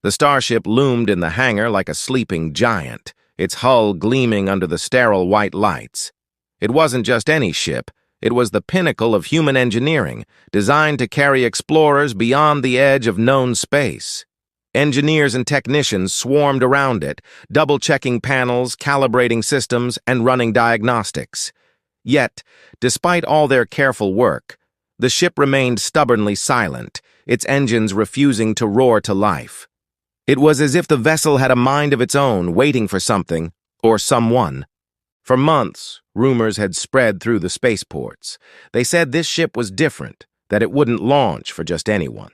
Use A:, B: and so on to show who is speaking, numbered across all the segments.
A: The Starship loomed in the hangar like a sleeping giant, its hull gleaming under the sterile white lights. It wasn't just any ship. It was the pinnacle of human engineering, designed to carry explorers beyond the edge of known space. Engineers and technicians swarmed around it, double-checking panels, calibrating systems, and running diagnostics. Yet, despite all their careful work, the ship remained stubbornly silent, its engines refusing to roar to life. It was as if the vessel had a mind of its own, waiting for something, or someone. For months, rumors had spread through the spaceports. They said this ship was different, that it wouldn't launch for just anyone.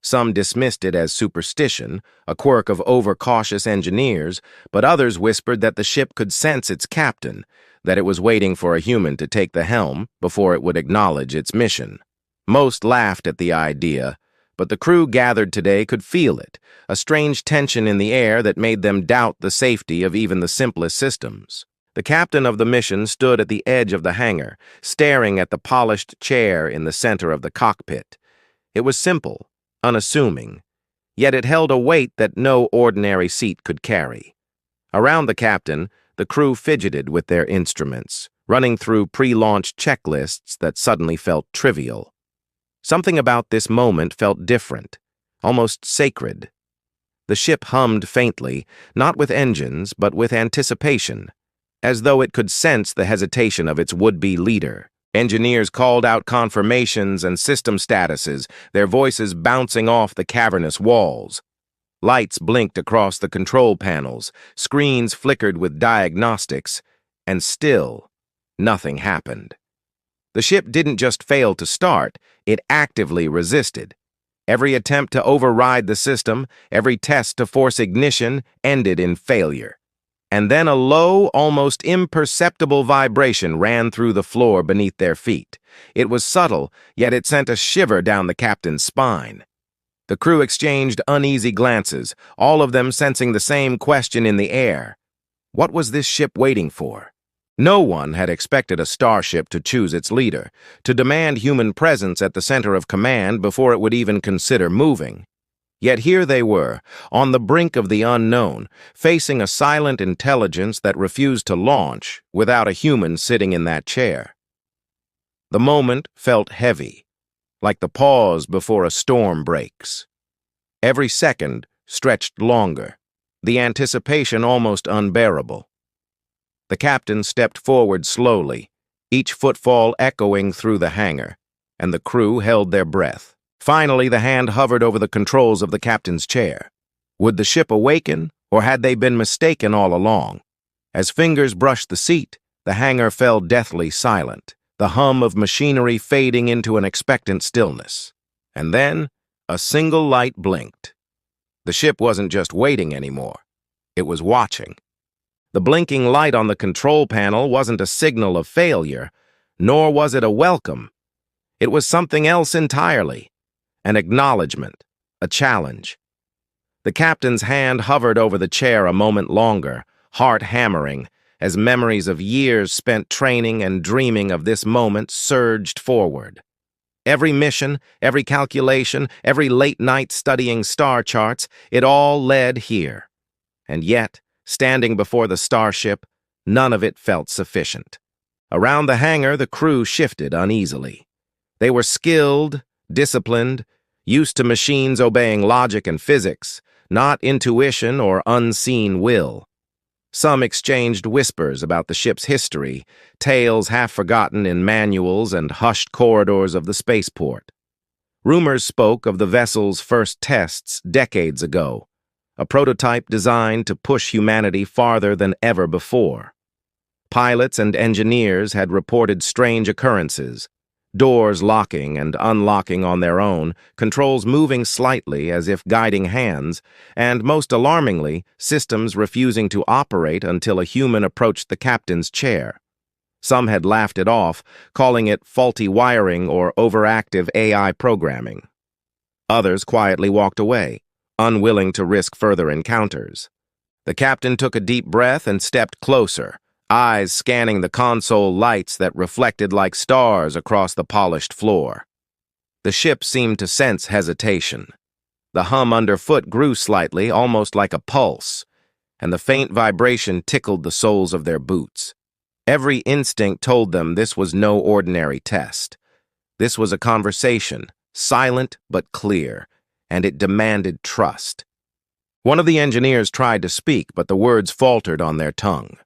A: Some dismissed it as superstition, a quirk of overcautious engineers, but others whispered that the ship could sense its captain, that it was waiting for a human to take the helm before it would acknowledge its mission. Most laughed at the idea, but the crew gathered today could feel it, a strange tension in the air that made them doubt the safety of even the simplest systems. The captain of the mission stood at the edge of the hangar, staring at the polished chair in the center of the cockpit. It was simple, unassuming, yet it held a weight that no ordinary seat could carry. Around the captain, the crew fidgeted with their instruments, running through pre-launch checklists that suddenly felt trivial. Something about this moment felt different, almost sacred. The ship hummed faintly, not with engines, but with anticipation, as though it could sense the hesitation of its would-be leader. Engineers called out confirmations and system statuses, their voices bouncing off the cavernous walls. Lights blinked across the control panels, screens flickered with diagnostics, and still, nothing happened. The ship didn't just fail to start, it actively resisted. Every attempt to override the system, every test to force ignition, ended in failure. And then a low, almost imperceptible vibration ran through the floor beneath their feet. It was subtle, yet it sent a shiver down the captain's spine. The crew exchanged uneasy glances, all of them sensing the same question in the air. What was this ship waiting for? No one had expected a starship to choose its leader, to demand human presence at the center of command before it would even consider moving. Yet here they were, on the brink of the unknown, facing a silent intelligence that refused to launch without a human sitting in that chair. The moment felt heavy, like the pause before a storm breaks. Every second stretched longer, the anticipation almost unbearable. The captain stepped forward slowly, each footfall echoing through the hangar, and the crew held their breath. Finally, the hand hovered over the controls of the captain's chair. Would the ship awaken, or had they been mistaken all along? As fingers brushed the seat, the hangar fell deathly silent, the hum of machinery fading into an expectant stillness. And then, a single light blinked. The ship wasn't just waiting anymore. It was watching. The blinking light on the control panel wasn't a signal of failure, nor was it a welcome. It was something else entirely. An acknowledgement, a challenge. The captain's hand hovered over the chair a moment longer, heart hammering, as memories of years spent training and dreaming of this moment surged forward. Every mission, every calculation, every late night studying star charts, it all led here. And yet, standing before the starship, none of it felt sufficient. Around the hangar, the crew shifted uneasily. They were skilled, disciplined, used to machines obeying logic and physics, not intuition or unseen will. Some exchanged whispers about the ship's history, tales half forgotten in manuals and hushed corridors of the spaceport. Rumors spoke of the vessel's first tests decades ago, a prototype designed to push humanity farther than ever before. Pilots and engineers had reported strange occurrences, doors locking and unlocking on their own, controls moving slightly as if guiding hands, and most alarmingly, systems refusing to operate until a human approached the captain's chair. Some had laughed it off, calling it faulty wiring or overactive AI programming. Others quietly walked away, unwilling to risk further encounters. The captain took a deep breath and stepped closer, eyes scanning the console lights that reflected like stars across the polished floor. The ship seemed to sense hesitation. The hum underfoot grew slightly, almost like a pulse, and the faint vibration tickled the soles of their boots. Every instinct told them this was no ordinary test. This was a conversation, silent but clear, and it demanded trust. One of the engineers tried to speak, but the words faltered on their tongue.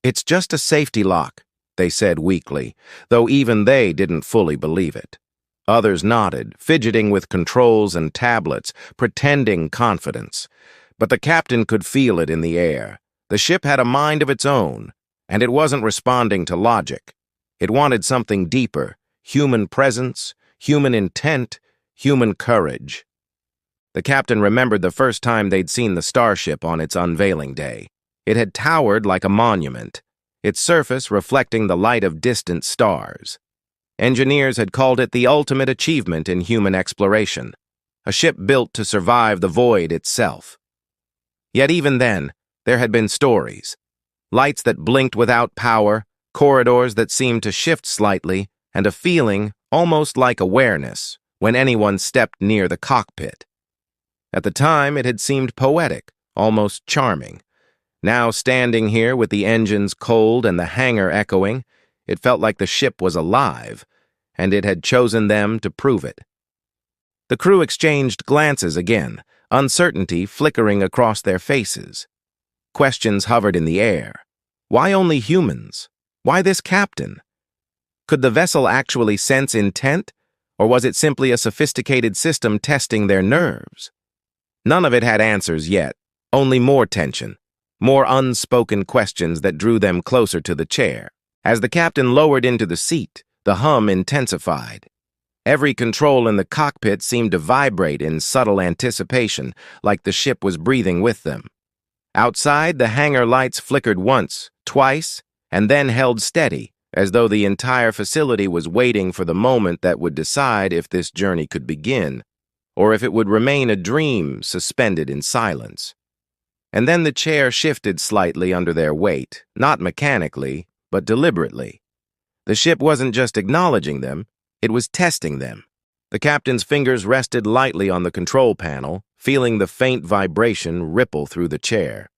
A: "It's just a safety lock," they said weakly, though even they didn't fully believe it. Others nodded, fidgeting with controls and tablets, pretending confidence. But the captain could feel it in the air. The ship had a mind of its own, and it wasn't responding to logic. It wanted something deeper: human presence, human intent, human courage. The captain remembered the first time they'd seen the Starship on its unveiling day. It had towered like a monument, its surface reflecting the light of distant stars. Engineers had called it the ultimate achievement in human exploration, a ship built to survive the void itself. Yet even then, there had been stories. Lights that blinked without power, corridors that seemed to shift slightly, and a feeling, almost like awareness, when anyone stepped near the cockpit. At the time, it had seemed poetic, almost charming. Now, standing here with the engines cold and the hangar echoing, it felt like the ship was alive, and it had chosen them to prove it. The crew exchanged glances again, uncertainty flickering across their faces. Questions hovered in the air. Why only humans? Why this captain? Could the vessel actually sense intent, or was it simply a sophisticated system testing their nerves? None of it had answers yet, only more tension, more unspoken questions that drew them closer to the chair. As the captain lowered into the seat, the hum intensified. Every control in the cockpit seemed to vibrate in subtle anticipation, like the ship was breathing with them. Outside, the hangar lights flickered once, twice, and then held steady, as though the entire facility was waiting for the moment that would decide if this journey could begin, or if it would remain a dream suspended in silence. And then the chair shifted slightly under their weight, not mechanically, but deliberately. The ship wasn't just acknowledging them, it was testing them. The captain's fingers rested lightly on the control panel, feeling the faint vibration ripple through the chair.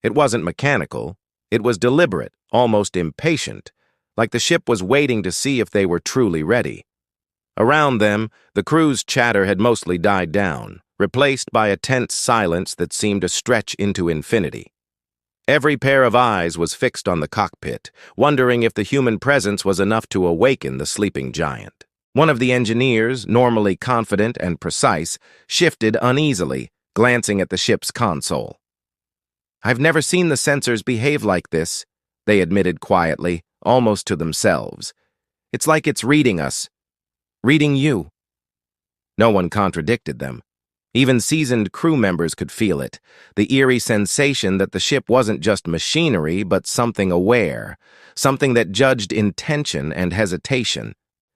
A: It wasn't mechanical, it was deliberate, almost impatient, like the ship was waiting to see if they were truly ready. Around them, the crew's chatter had mostly died down, replaced by a tense silence that seemed to stretch into infinity. Every pair of eyes was fixed on the cockpit, wondering if the human presence was enough to awaken the sleeping giant. One of the engineers, normally confident and precise, shifted uneasily, glancing at the ship's console. "I've never seen the sensors behave like this," they admitted quietly, almost to themselves. "It's like it's reading us. Reading you." No one contradicted them. Even seasoned crew members could feel it, the eerie sensation that the ship wasn't just machinery, but something aware, something that judged intention and hesitation.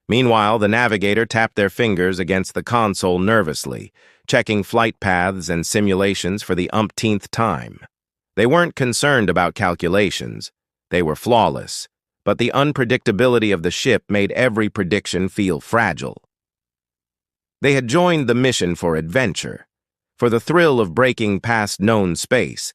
A: Meanwhile, the navigator tapped their fingers against the console nervously, checking flight paths and simulations for the umpteenth time. They weren't concerned about calculations. They were flawless, but the unpredictability of the ship made every prediction feel fragile. They had joined the mission for adventure, for the thrill of breaking past known space.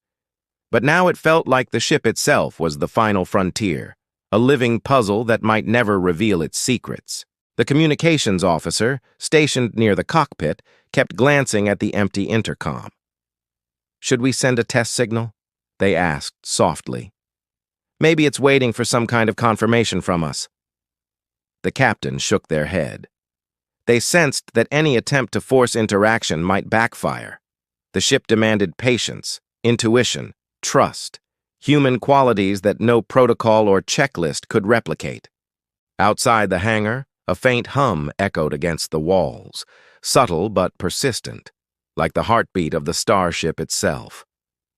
A: But now it felt like the ship itself was the final frontier, a living puzzle that might never reveal its secrets. The communications officer, stationed near the cockpit, kept glancing at the empty intercom. "Should we send a test signal?" they asked softly. "Maybe it's waiting for some kind of confirmation from us." The captain shook their head. They sensed that any attempt to force interaction might backfire. The ship demanded patience, intuition, trust, human qualities that no protocol or checklist could replicate. Outside the hangar, a faint hum echoed against the walls, subtle but persistent, like the heartbeat of the Starship itself.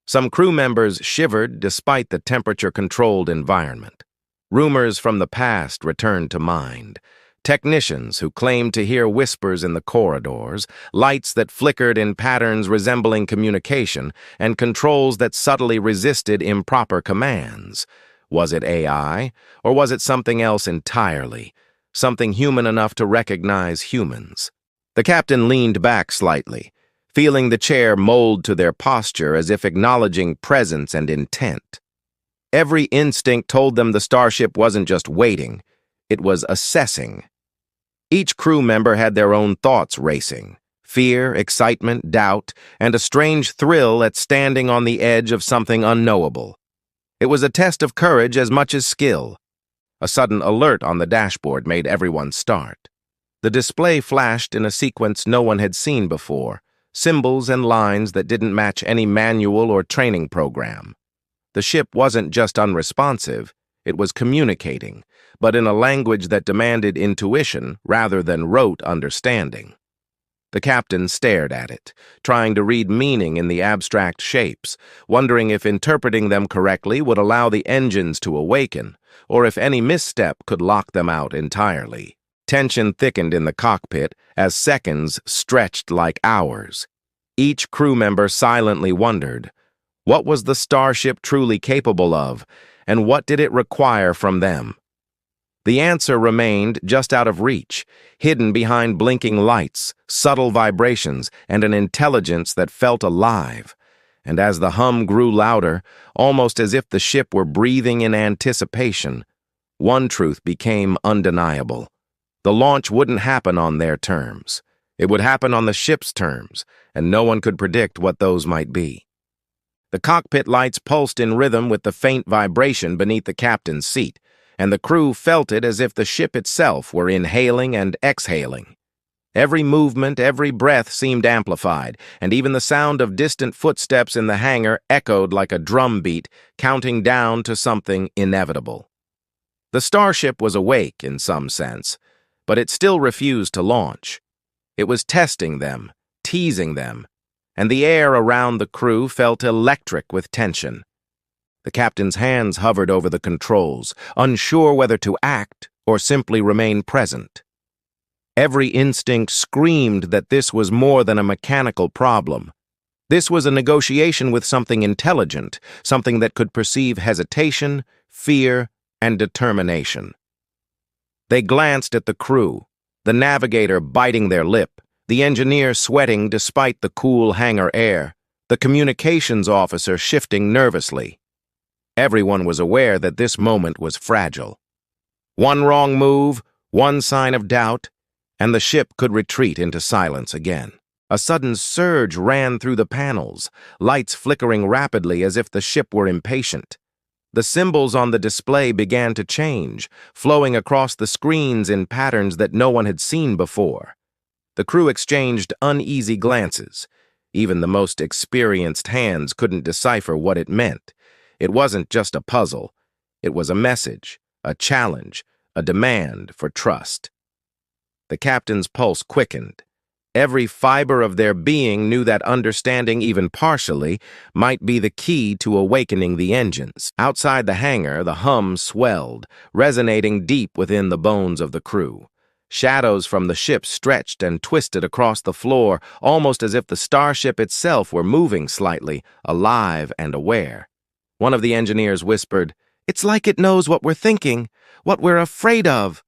A: Some crew members shivered despite the temperature-controlled environment. Rumors from the past returned to mind. Technicians who claimed to hear whispers in the corridors, lights that flickered in patterns resembling communication, and controls that subtly resisted improper commands. Was it AI, or was it something else entirely? Something human enough to recognize humans? The captain leaned back slightly, feeling the chair mold to their posture as if acknowledging presence and intent. Every instinct told them the Starship wasn't just waiting, it was assessing. Each crew member had their own thoughts racing: fear, excitement, doubt, and a strange thrill at standing on the edge of something unknowable. It was a test of courage as much as skill. A sudden alert on the dashboard made everyone start. The display flashed in a sequence no one had seen before, symbols and lines that didn't match any manual or training program. The ship wasn't just unresponsive, it was communicating, but in a language that demanded intuition rather than rote understanding. The captain stared at it, trying to read meaning in the abstract shapes, wondering if interpreting them correctly would allow the engines to awaken, or if any misstep could lock them out entirely. Tension thickened in the cockpit as seconds stretched like hours. Each crew member silently wondered, what was the Starship truly capable of, and what did it require from them? The answer remained just out of reach, hidden behind blinking lights, subtle vibrations, and an intelligence that felt alive. And as the hum grew louder, almost as if the ship were breathing in anticipation, one truth became undeniable. The launch wouldn't happen on their terms. It would happen on the ship's terms, and no one could predict what those might be. The cockpit lights pulsed in rhythm with the faint vibration beneath the captain's seat, and the crew felt it as if the ship itself were inhaling and exhaling. Every movement, every breath seemed amplified, and even the sound of distant footsteps in the hangar echoed like a drum beat, counting down to something inevitable. The Starship was awake in some sense, but it still refused to launch. It was testing them, teasing them, and the air around the crew felt electric with tension. The captain's hands hovered over the controls, unsure whether to act or simply remain present. Every instinct screamed that this was more than a mechanical problem. This was a negotiation with something intelligent, something that could perceive hesitation, fear, and determination. They glanced at the crew, the navigator biting their lip, the engineer sweating despite the cool hangar air, the communications officer shifting nervously. Everyone was aware that this moment was fragile. One wrong move, one sign of doubt, and the ship could retreat into silence again. A sudden surge ran through the panels, lights flickering rapidly as if the ship were impatient. The symbols on the display began to change, flowing across the screens in patterns that no one had seen before. The crew exchanged uneasy glances. Even the most experienced hands couldn't decipher what it meant. It wasn't just a puzzle. It was a message, a challenge, a demand for trust. The captain's pulse quickened. Every fiber of their being knew that understanding, even partially, might be the key to awakening the engines. Outside the hangar, the hum swelled, resonating deep within the bones of the crew. Shadows from the ship stretched and twisted across the floor, almost as if the Starship itself were moving slightly, alive and aware. One of the engineers whispered, "It's like it knows what we're thinking, what we're afraid of."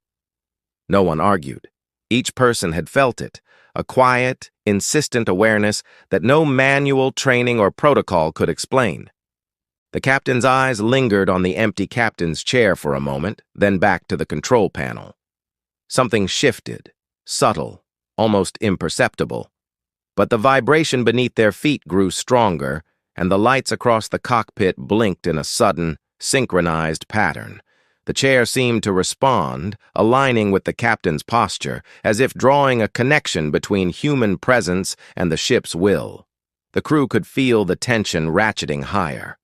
A: No one argued. Each person had felt it, a quiet, insistent awareness that no manual, training, or protocol could explain. The captain's eyes lingered on the empty captain's chair for a moment, then back to the control panel. Something shifted, subtle, almost imperceptible. But the vibration beneath their feet grew stronger, and the lights across the cockpit blinked in a sudden, synchronized pattern. The chair seemed to respond, aligning with the captain's posture, as if drawing a connection between human presence and the ship's will. The crew could feel the tension ratcheting higher.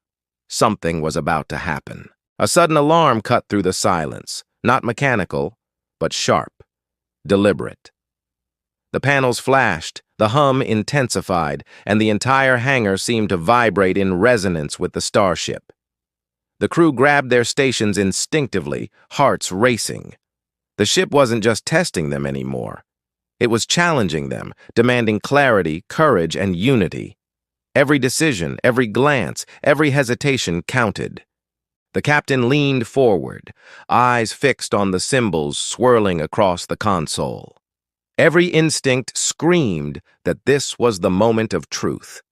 A: Something was about to happen. A sudden alarm cut through the silence, not mechanical, but sharp, deliberate. The panels flashed, the hum intensified, and the entire hangar seemed to vibrate in resonance with the Starship. The crew grabbed their stations instinctively, hearts racing. The ship wasn't just testing them anymore. It was challenging them, demanding clarity, courage, and unity. Every decision, every glance, every hesitation counted. The captain leaned forward, eyes fixed on the symbols swirling across the console. Every instinct screamed that this was the moment of truth.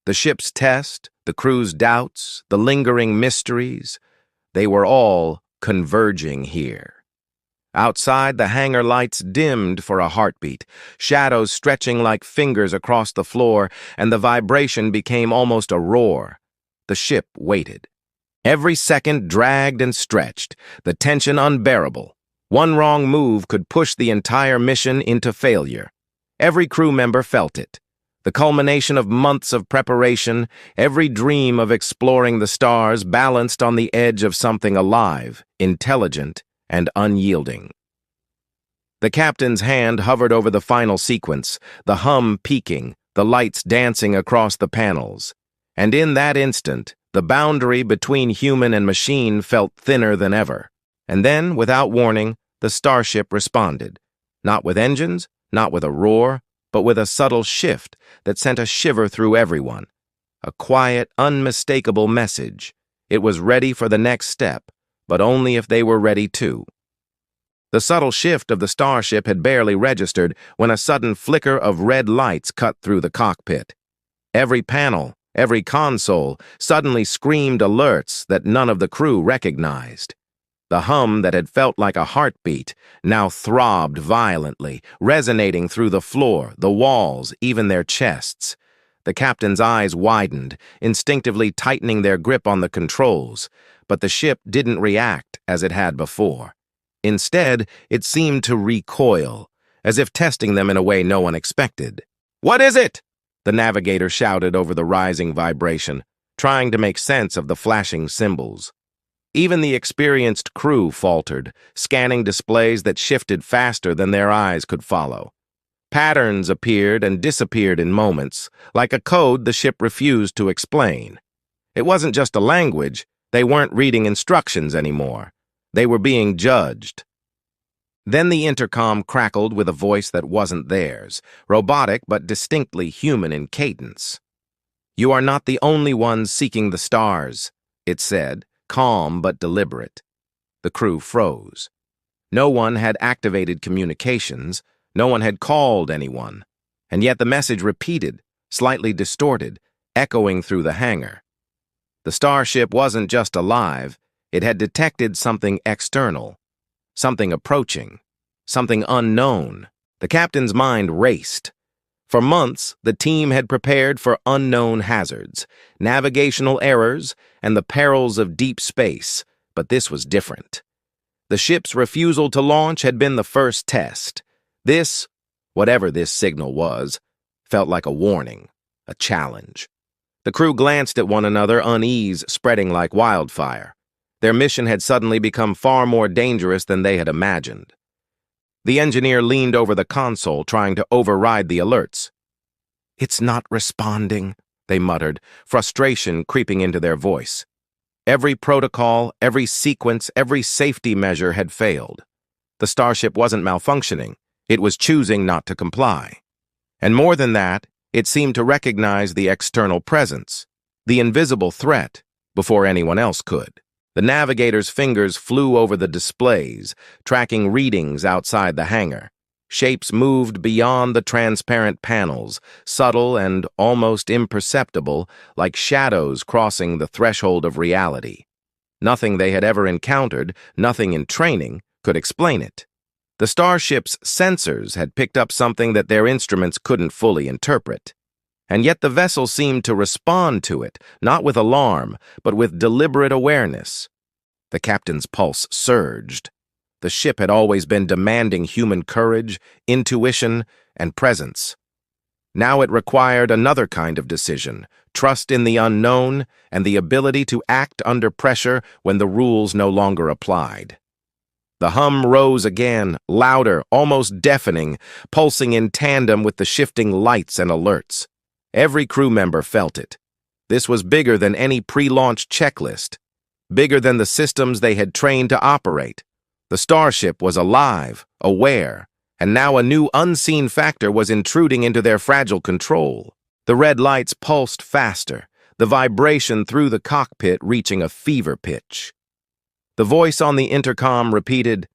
A: The ship's test, the crew's doubts, the lingering mysteries, they were all converging here. Outside, the hangar lights dimmed for a heartbeat, shadows stretching like fingers across the floor, and the vibration became almost a roar. The ship waited. Every second dragged and stretched, the tension unbearable. One wrong move could push the entire mission into failure. Every crew member felt it. The culmination of months of preparation, every dream of exploring the stars balanced on the edge of something alive, intelligent, and unyielding. The captain's hand hovered over the final sequence, the hum peaking, the lights dancing across the panels. And in that instant, the boundary between human and machine felt thinner than ever. And then, without warning, the Starship responded. Not with engines, not with a roar, but with a subtle shift that sent a shiver through everyone. A quiet, unmistakable message. It was ready for the next step, but only if they were ready too. The subtle shift of the Starship had barely registered when a sudden flicker of red lights cut through the cockpit. Every panel, every console suddenly screamed alerts that none of the crew recognized. The hum that had felt like a heartbeat now throbbed violently, resonating through the floor, the walls, even their chests. The captain's eyes widened, instinctively tightening their grip on the controls, but the ship didn't react as it had before. Instead, it seemed to recoil, as if testing them in a way no one expected. "What is it?" the navigator shouted over the rising vibration, trying to make sense of the flashing symbols. Even the experienced crew faltered, scanning displays that shifted faster than their eyes could follow. Patterns appeared and disappeared in moments, like a code the ship refused to explain. It wasn't just a language. They weren't reading instructions anymore. They were being judged. Then the intercom crackled with a voice that wasn't theirs, robotic but distinctly human in cadence. "You are not the only ones seeking the stars," it said, calm but deliberate. The crew froze. No one had activated communications, no one had called anyone, and yet the message repeated, slightly distorted, echoing through the hangar. The Starship wasn't just alive, it had detected something external, something approaching, something unknown. The captain's mind raced. For months, the team had prepared for unknown hazards, navigational errors, and the perils of deep space, but this was different. The ship's refusal to launch had been the first test. This, whatever this signal was, felt like a warning, a challenge. The crew glanced at one another, unease spreading like wildfire. Their mission had suddenly become far more dangerous than they had imagined. The engineer leaned over the console, trying to override the alerts. "It's not responding," they muttered, frustration creeping into their voice. Every protocol, every sequence, every safety measure had failed. The Starship wasn't malfunctioning. It was choosing not to comply. And more than that, it seemed to recognize the external presence, the invisible threat, before anyone else could. The navigator's fingers flew over the displays, tracking readings outside the hangar. Shapes moved beyond the transparent panels, subtle and almost imperceptible, like shadows crossing the threshold of reality. Nothing they had ever encountered, nothing in training, could explain it. The Starship's sensors had picked up something that their instruments couldn't fully interpret. And yet the vessel seemed to respond to it, not with alarm, but with deliberate awareness. The captain's pulse surged. The ship had always been demanding human courage, intuition, and presence. Now it required another kind of decision, trust in the unknown, and the ability to act under pressure when the rules no longer applied. The hum rose again, louder, almost deafening, pulsing in tandem with the shifting lights and alerts. Every crew member felt it. This was bigger than any pre-launch checklist, bigger than the systems they had trained to operate. The Starship was alive, aware, and now a new unseen factor was intruding into their fragile control. The red lights pulsed faster, the vibration through the cockpit reaching a fever pitch. The voice on the intercom repeated,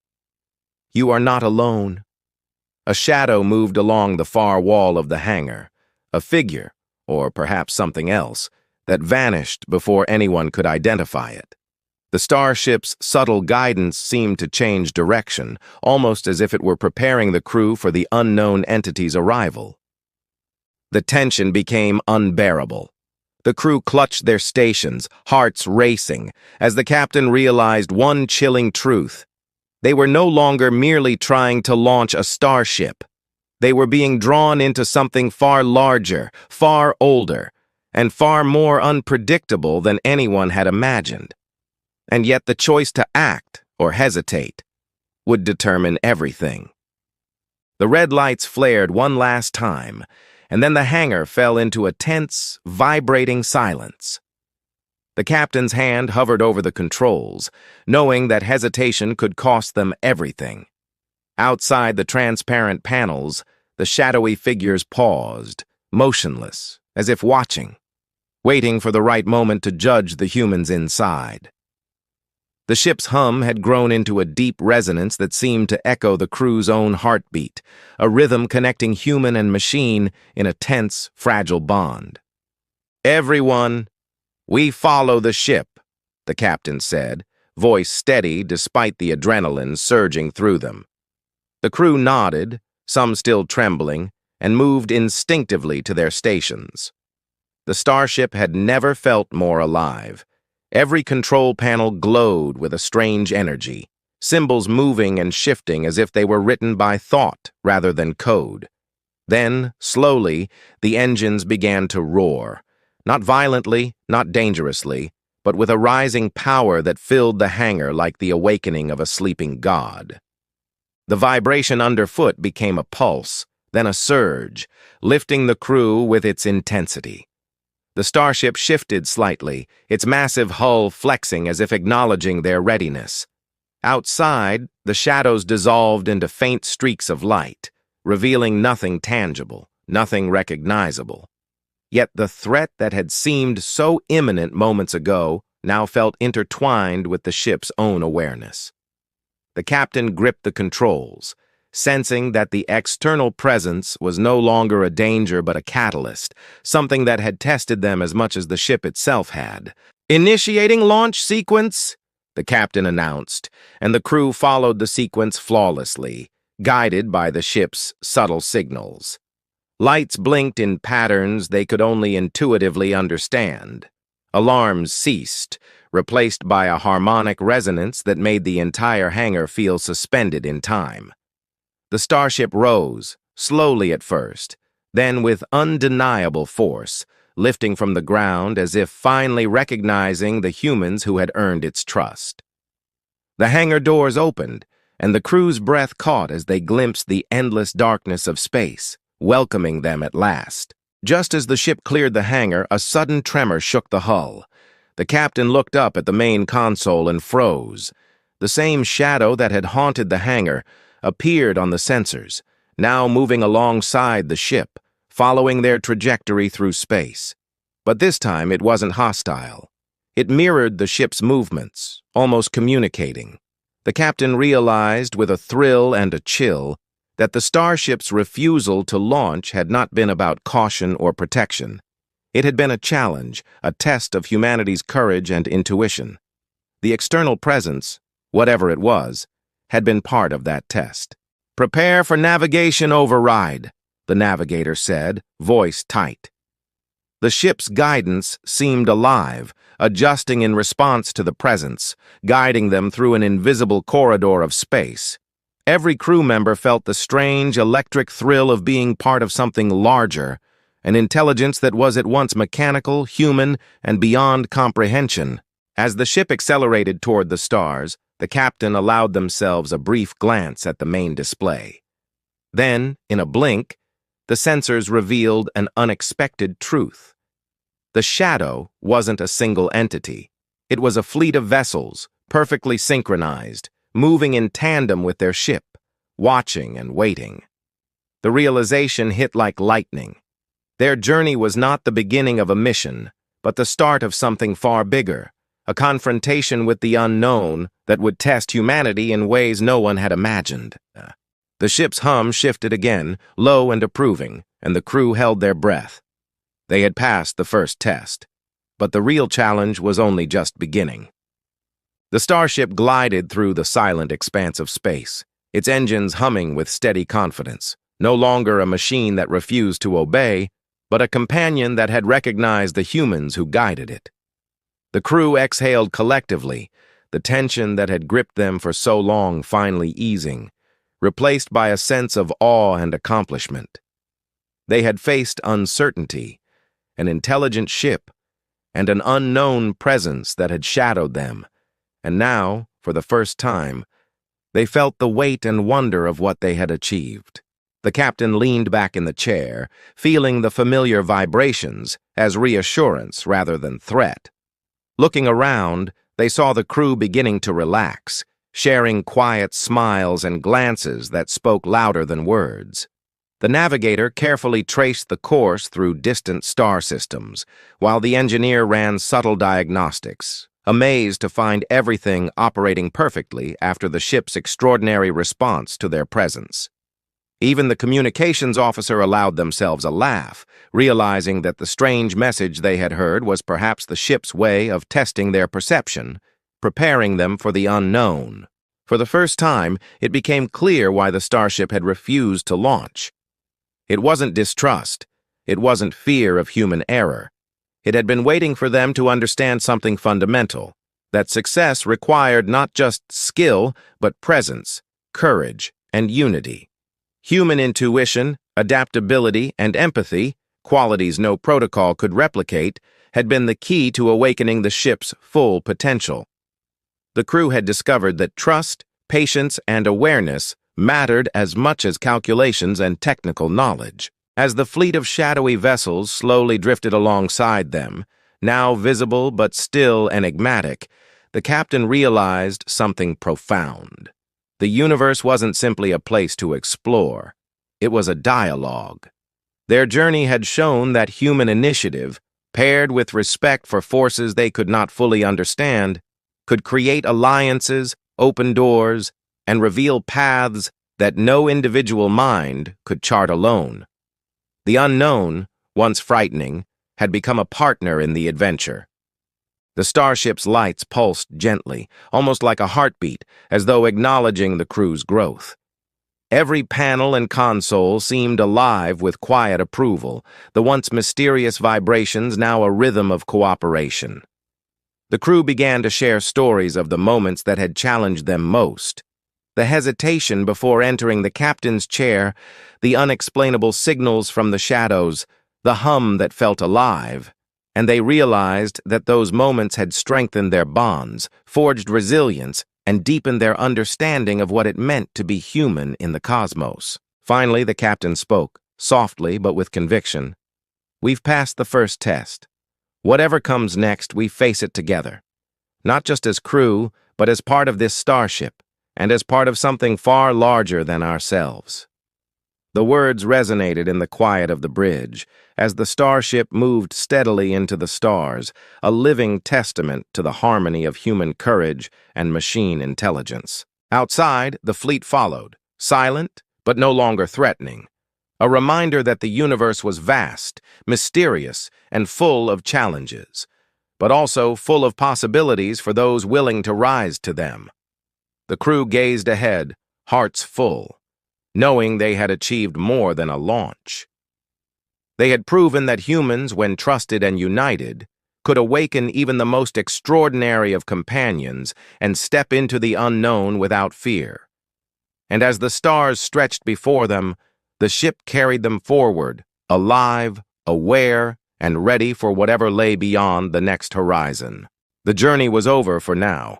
A: "You are not alone." A shadow moved along the far wall of the hangar, a figure, or perhaps something else, that vanished before anyone could identify it. The starship's subtle guidance seemed to change direction, almost as if it were preparing the crew for the unknown entity's arrival. The tension became unbearable. The crew clutched their stations, hearts racing, as the captain realized one chilling truth. They were no longer merely trying to launch a starship. They were being drawn into something far larger, far older, and far more unpredictable than anyone had imagined. And yet the choice to act or hesitate would determine everything. The red lights flared one last time, and then the hangar fell into a tense, vibrating silence. The captain's hand hovered over the controls, knowing that hesitation could cost them everything. Outside the transparent panels, the shadowy figures paused, motionless, as if watching, waiting for the right moment to judge the humans inside. The ship's hum had grown into a deep resonance that seemed to echo the crew's own heartbeat, a rhythm connecting human and machine in a tense, fragile bond. "Everyone, we follow the ship," the captain said, voice steady despite the adrenaline surging through them. The crew nodded, some still trembling, and moved instinctively to their stations. The starship had never felt more alive. Every control panel glowed with a strange energy, symbols moving and shifting as if they were written by thought rather than code. Then, slowly, the engines began to roar, not violently, not dangerously, but with a rising power that filled the hangar like the awakening of a sleeping god. The vibration underfoot became a pulse, then a surge, lifting the crew with its intensity. The starship shifted slightly, its massive hull flexing as if acknowledging their readiness. Outside, the shadows dissolved into faint streaks of light, revealing nothing tangible, nothing recognizable. Yet the threat that had seemed so imminent moments ago now felt intertwined with the ship's own awareness. The captain gripped the controls, sensing that the external presence was no longer a danger but a catalyst, something that had tested them as much as the ship itself had. "Initiating launch sequence," the captain announced, and the crew followed the sequence flawlessly, guided by the ship's subtle signals. Lights blinked in patterns they could only intuitively understand. Alarms ceased, replaced by a harmonic resonance that made the entire hangar feel suspended in time. The starship rose, slowly at first, then with undeniable force, lifting from the ground as if finally recognizing the humans who had earned its trust. The hangar doors opened, and the crew's breath caught as they glimpsed the endless darkness of space, welcoming them at last. Just as the ship cleared the hangar, a sudden tremor shook the hull. The captain looked up at the main console and froze. The same shadow that had haunted the hangar appeared on the sensors, now moving alongside the ship, following their trajectory through space. But this time it wasn't hostile. It mirrored the ship's movements, almost communicating. The captain realized with a thrill and a chill that the starship's refusal to launch had not been about caution or protection. It had been a challenge, a test of humanity's courage and intuition. The external presence, whatever it was, had been part of that test. "Prepare for navigation override," the navigator said, voice tight. The ship's guidance seemed alive, adjusting in response to the presence, guiding them through an invisible corridor of space. Every crew member felt the strange, electric thrill of being part of something larger, an intelligence that was at once mechanical, human, and beyond comprehension. As the ship accelerated toward the stars, the captain allowed themselves a brief glance at the main display. Then, in a blink, the sensors revealed an unexpected truth. The shadow wasn't a single entity. It was a fleet of vessels, perfectly synchronized, moving in tandem with their ship, watching and waiting. The realization hit like lightning. Their journey was not the beginning of a mission, but the start of something far bigger, a confrontation with the unknown that would test humanity in ways no one had imagined. The ship's hum shifted again, low and approving, and the crew held their breath. They had passed the first test, but the real challenge was only just beginning. The Starship glided through the silent expanse of space, its engines humming with steady confidence, no longer a machine that refused to obey, but a companion that had recognized the humans who guided it. The crew exhaled collectively, the tension that had gripped them for so long finally easing, replaced by a sense of awe and accomplishment. They had faced uncertainty, an intelligent ship, and an unknown presence that had shadowed them, and now, for the first time, they felt the weight and wonder of what they had achieved. The captain leaned back in the chair, feeling the familiar vibrations as reassurance rather than threat. Looking around, they saw the crew beginning to relax, sharing quiet smiles and glances that spoke louder than words. The navigator carefully traced the course through distant star systems, while the engineer ran subtle diagnostics, amazed to find everything operating perfectly after the ship's extraordinary response to their presence. Even the communications officer allowed themselves a laugh, realizing that the strange message they had heard was perhaps the ship's way of testing their perception, preparing them for the unknown. For the first time, it became clear why the Starship had refused to launch. It wasn't distrust. It wasn't fear of human error. It had been waiting for them to understand something fundamental, that success required not just skill, but presence, courage, and unity. Human intuition, adaptability, and empathy, qualities no protocol could replicate, had been the key to awakening the ship's full potential. The crew had discovered that trust, patience, and awareness mattered as much as calculations and technical knowledge. As the fleet of shadowy vessels slowly drifted alongside them, now visible but still enigmatic, the captain realized something profound. The universe wasn't simply a place to explore. It was a dialogue. Their journey had shown that human initiative, paired with respect for forces they could not fully understand, could create alliances, open doors, and reveal paths that no individual mind could chart alone. The unknown, once frightening, had become a partner in the adventure. The Starship's lights pulsed gently, almost like a heartbeat, as though acknowledging the crew's growth. Every panel and console seemed alive with quiet approval, the once mysterious vibrations now a rhythm of cooperation. The crew began to share stories of the moments that had challenged them most. The hesitation before entering the captain's chair, the unexplainable signals from the shadows, the hum that felt alive. And they realized that those moments had strengthened their bonds, forged resilience, and deepened their understanding of what it meant to be human in the cosmos. Finally, the captain spoke, softly but with conviction. "We've passed the first test. Whatever comes next, we face it together. Not just as crew, but as part of this starship, and as part of something far larger than ourselves." The words resonated in the quiet of the bridge as the Starship moved steadily into the stars, a living testament to the harmony of human courage and machine intelligence. Outside, the fleet followed, silent but no longer threatening, a reminder that the universe was vast, mysterious, and full of challenges, but also full of possibilities for those willing to rise to them. The crew gazed ahead, hearts full, knowing they had achieved more than a launch. They had proven that humans, when trusted and united, could awaken even the most extraordinary of companions and step into the unknown without fear. And as the stars stretched before them, the ship carried them forward, alive, aware, and ready for whatever lay beyond the next horizon. The journey was over for now,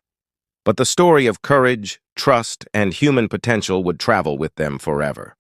A: but the story of courage, trust, and human potential would travel with them forever.